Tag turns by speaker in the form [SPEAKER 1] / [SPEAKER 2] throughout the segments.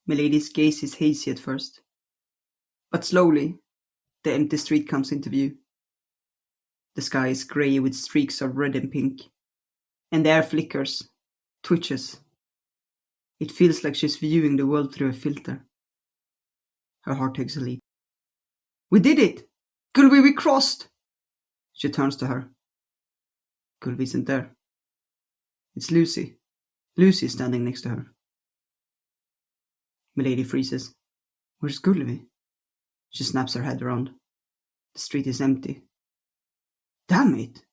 [SPEAKER 1] Milady's gaze is hazy at first. But slowly, the empty street comes into view. The sky is grey with streaks of red and pink, and the air flickers, twitches. It feels like she's viewing the world through a filter. Her heart takes a leap. We did it! Gulvi, we crossed! She turns to her. Gulvi isn't there. It's Lucy. Lucy is standing next to her. Milady freezes. Where's Gulvi? She snaps her head around. The street is empty. Damn it!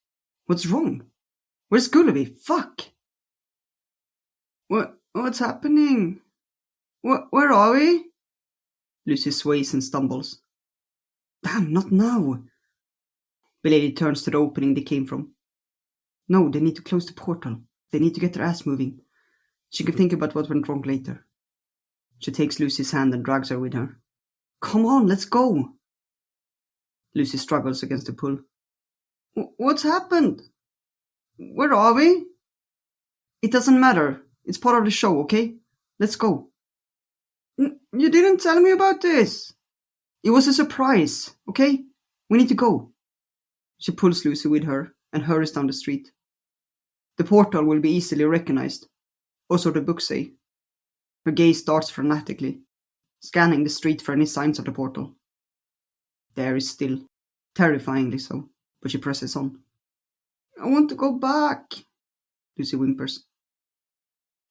[SPEAKER 1] What's wrong? Where's Gulvi? Fuck! What's happening? Where are we? Lucy sways and stumbles. Damn, not now! Milady turns to the opening they came from. No, they need to close the portal. They need to get their ass moving. She can think about what went wrong later. She takes Lucy's hand and drags her with her. Come on, let's go! Lucy struggles against the pull. What's happened? Where are we? It doesn't matter. It's part of the show, okay? Let's go. You didn't tell me about this. It was a surprise, okay? We need to go. She pulls Lucy with her and hurries down the street. The portal will be easily recognized, or so the books say. Her gaze darts frantically, scanning the street for any signs of the portal. The air is still, terrifyingly so, but she presses on. I want to go back, Lucy whimpers.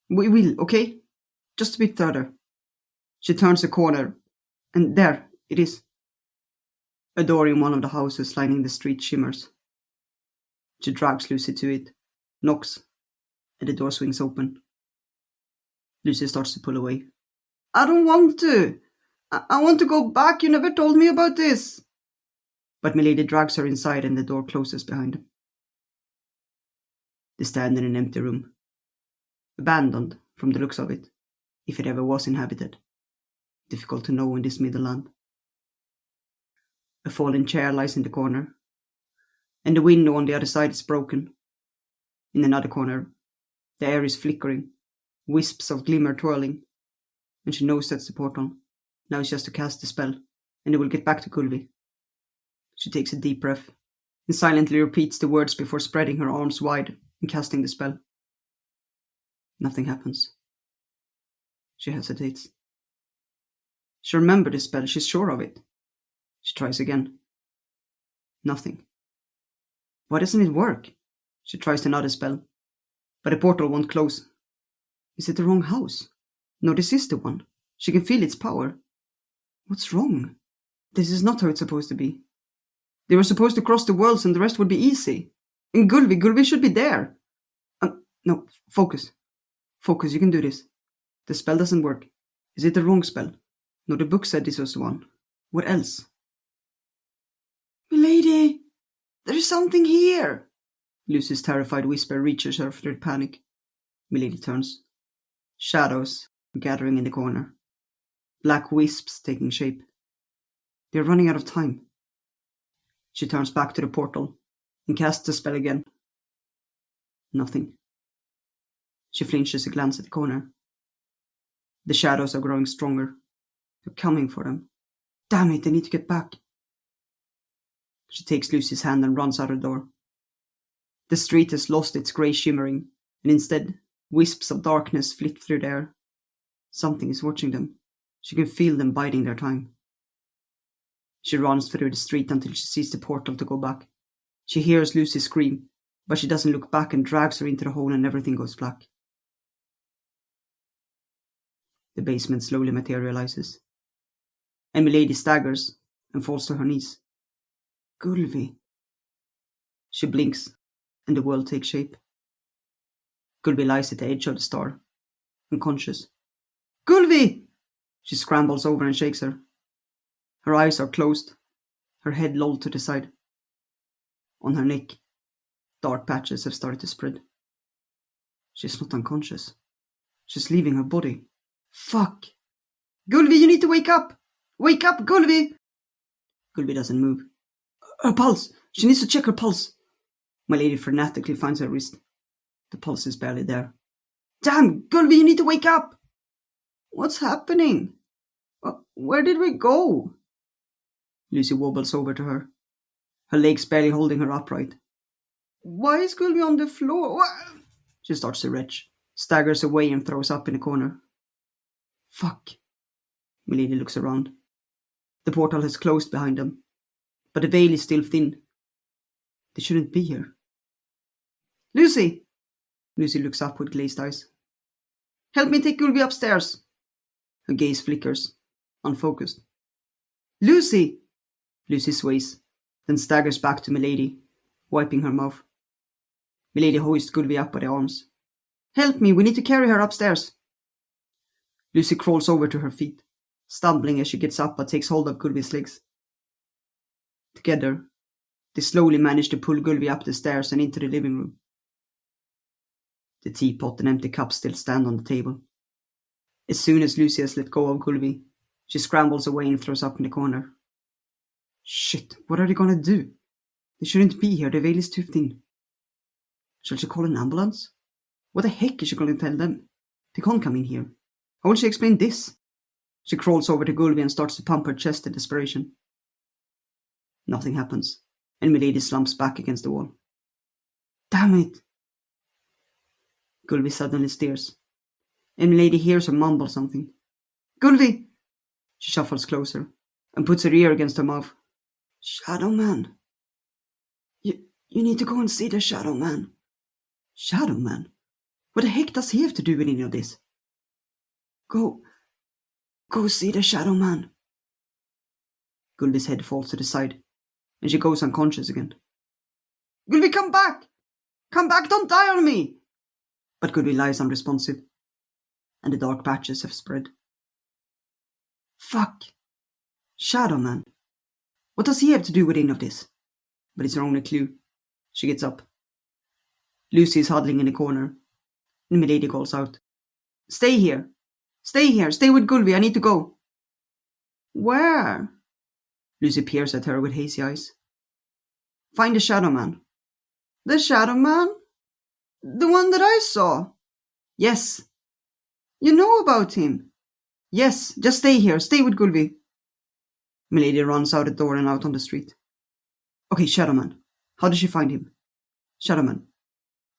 [SPEAKER 1] We will, okay? Just a bit further. She turns a corner, and there it is. A door in one of the houses lining the street shimmers. She drags Lucy to it, knocks, and the door swings open. Lucy starts to pull away. I don't want to. I want to go back. You never told me about this. But Milady drags her inside and the door closes behind them. They stand in an empty room. Abandoned, from the looks of it, if it ever was inhabited. Difficult to know in this middle land. A fallen chair lies in the corner, and the window on the other side is broken. In another corner, the air is flickering, wisps of glimmer twirling, and she knows that's the portal. Now she has to cast the spell, and they will get back to Gulvi. She takes a deep breath, and silently repeats the words before spreading her arms wide and casting the spell. Nothing happens. She hesitates. She remembers the spell, she's sure of it. She tries again. Nothing. Why doesn't it work? She tries another spell, but the portal won't close. Is it the wrong house? No, this is the one. She can feel its power. What's wrong? This is not how it's supposed to be. They were supposed to cross the worlds and the rest would be easy. And Gulvi should be there. No, focus. Focus, you can do this. The spell doesn't work. Is it the wrong spell? No, the book said this was the one. What else? Milady, there is something here. Lucy's terrified whisper reaches her through panic. Milady turns. Shadows gathering in the corner. Black wisps taking shape. They're running out of time. She turns back to the portal and casts the spell again. Nothing. She flinches a glance at the corner. The shadows are growing stronger. They're coming for them. Damn it, they need to get back. She takes Lucy's hand and runs out the door. The street has lost its grey shimmering, and instead, wisps of darkness flit through the air. Something is watching them. She can feel them biding their time. She runs through the street until she sees the portal to go back. She hears Lucy scream, but she doesn't look back and drags her into the hole and everything goes black. The basement slowly materializes. And Milady staggers and falls to her knees. Gulvi. She blinks, and the world takes shape. Gulvi lies at the edge of the star, unconscious. Gulvi! She scrambles over and shakes her. Her eyes are closed, her head lolled to the side. On her neck, dark patches have started to spread. She's not unconscious. She's leaving her body. Fuck! Gulvi, you need to wake up! Wake up, Gulvi! Gulvi doesn't move. Her pulse! She needs to check her pulse. Milady frantically finds her wrist. The pulse is barely there. Damn, Gulvi, you need to wake up! What's happening? Where did we go? Lucy wobbles over to her, her legs barely holding her upright. Why is Gulby on the floor? What? She starts to retch, staggers away and throws up in a corner. Fuck. Milady looks around. The portal has closed behind them, but the veil is still thin. They shouldn't be here. Lucy! Lucy looks up with glazed eyes. Help me take Gulby upstairs. Her gaze flickers, unfocused. Lucy! Lucy sways, then staggers back to Milady, wiping her mouth. Milady hoists Gulby up by the arms. Help me, we need to carry her upstairs. Lucy crawls over to her feet, stumbling as she gets up but takes hold of Gulby's legs. Together, they slowly manage to pull Gulby up the stairs and into the living room. The teapot and empty cups still stand on the table. As soon as Lucy has let go of Gulby, she scrambles away and throws up in the corner. Shit, what are they gonna do? They shouldn't be here, the veil is too thin. Shall she call an ambulance? What the heck is she going to tell them? They can't come in here. How will she explain this? She crawls over to Gulby and starts to pump her chest in desperation. Nothing happens, and Milady slumps back against the wall. Damn it! Gulby suddenly steers, and Milady hears her mumble something. Gulby! She shuffles closer and puts her ear against her mouth. Shadow Man. You need to go and see the Shadow Man. Shadow Man? What the heck does he have to do with any of this? Go see the Shadow Man. Gulby's head falls to the side, and she goes unconscious again. Gulby, come back! Come back, don't die on me! But Gulby lies unresponsive, and the dark patches have spread. Fuck! Shadow Man. What does he have to do with any of this? But it's her only clue. She gets up. Lucy is huddling in the corner, and Milady calls out. Stay here. Stay here. Stay with Gulby. I need to go. Where? Lucy peers at her with hazy eyes. Find the Shadow Man. The Shadow Man? The one that I saw? Yes. You know about him? Yes. Just stay here. Stay with Gulby. Milady runs out the door and out on the street. Okay, Shadow Man. How does she find him? Shadow Man.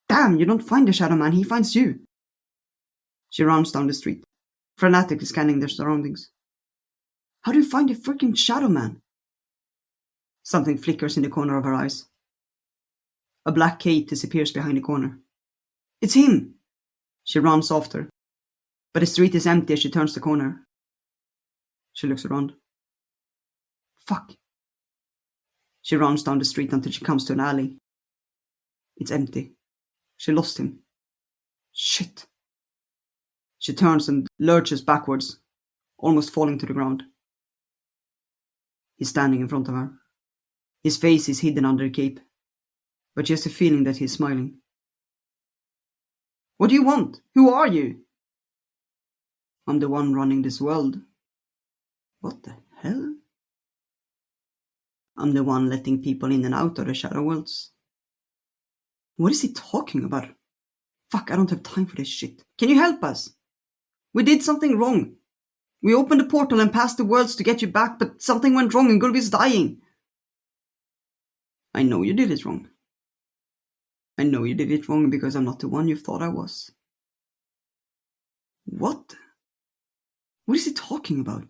[SPEAKER 1] Damn, you don't find the Shadow Man, he finds you. She runs down the street, frantically scanning their surroundings. How do you find the freaking Shadow Man? Something flickers in the corner of her eyes. A black cape disappears behind the corner. It's him! She runs after, but the street is empty as she turns the corner. She looks around. Fuck. She runs down the street until she comes to an alley. It's empty. She lost him. Shit. She turns and lurches backwards, almost falling to the ground. He's standing in front of her. His face is hidden under a cape, but she has a feeling that he's smiling. What do you want? Who are you? I'm the one running this world. What the hell? I'm the one letting people in and out of the shadow worlds. What is he talking about? Fuck, I don't have time for this shit. Can you help us? We did something wrong. We opened the portal and passed the worlds to get you back, but something went wrong and Gulby's dying. I know you did it wrong. I know you did it wrong because I'm not the one you thought I was. What? What is he talking about?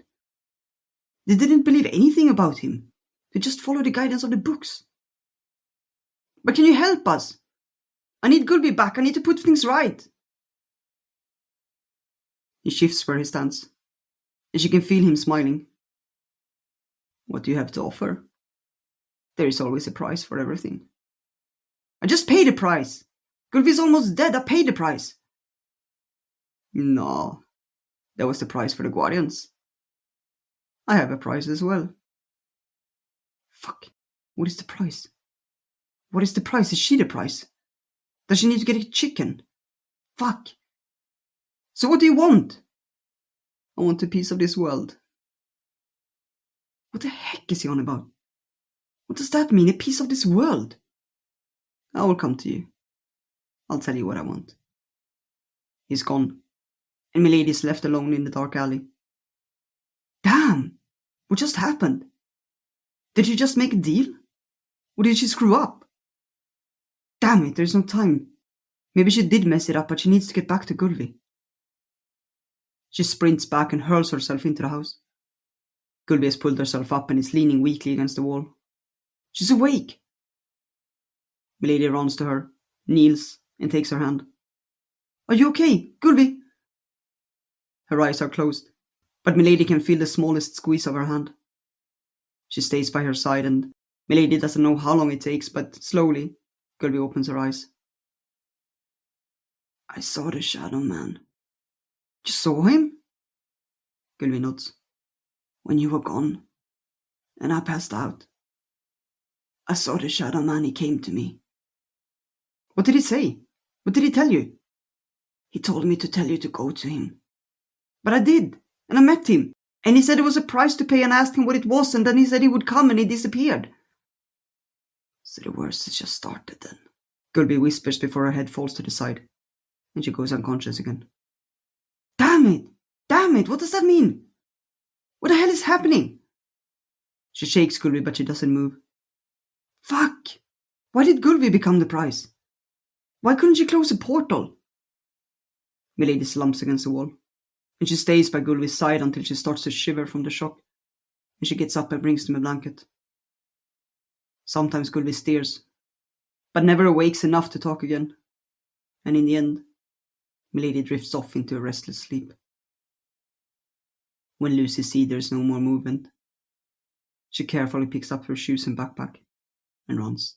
[SPEAKER 1] They didn't believe anything about him. They just followed the guidance of the books. But can you help us? I need Gulby back. I need to put things right. He shifts where he stands, and she can feel him smiling. What do you have to offer? There is always a price for everything. I just paid the price. Gulby's almost dead. I paid the price. No, that was the price for the Guardians. I have a price as well. Fuck. What is the price? What is the price? Is she the price? Does she need to get a chicken? Fuck. So what do you want? I want a piece of this world. What the heck is he on about? What does that mean, a piece of this world? I will come to you. I'll tell you what I want. He's gone, and Milady is left alone in the dark alley. Damn! What just happened? Did she just make a deal? Or did she screw up? Damn it, there's no time. Maybe she did mess it up, but she needs to get back to Gulvi. She sprints back and hurls herself into the house. Gulvi has pulled herself up and is leaning weakly against the wall. She's awake! Milady runs to her, kneels, and takes her hand. Are you okay, Gulvi? Her eyes are closed, but Milady can feel the smallest squeeze of her hand. She stays by her side, and Milady doesn't know how long it takes, but slowly, Gulvi opens her eyes. I saw the shadow man. You saw him? Gulvi nods. When you were gone, and I passed out. I saw the shadow man, he came to me. What did he say? What did he tell you? He told me to tell you to go to him. But I did, and I met him, and he said it was a price to pay and asked him what it was, and then he said he would come and he disappeared. So the worst has just started then. Gulvi whispers before her head falls to the side, and she goes unconscious again. Damn it! Damn it! What does that mean? What the hell is happening? She shakes Gulvi, but she doesn't move. Fuck! Why did Gulvi become the prize? Why couldn't she close a portal? Milady slumps against the wall, and she stays by Gulvi's side until she starts to shiver from the shock, and she gets up and brings them a blanket. Sometimes Gulvi steers, but never awakes enough to talk again, and in the end, Milady drifts off into a restless sleep. When Lucy sees there's no more movement, she carefully picks up her shoes and backpack and runs.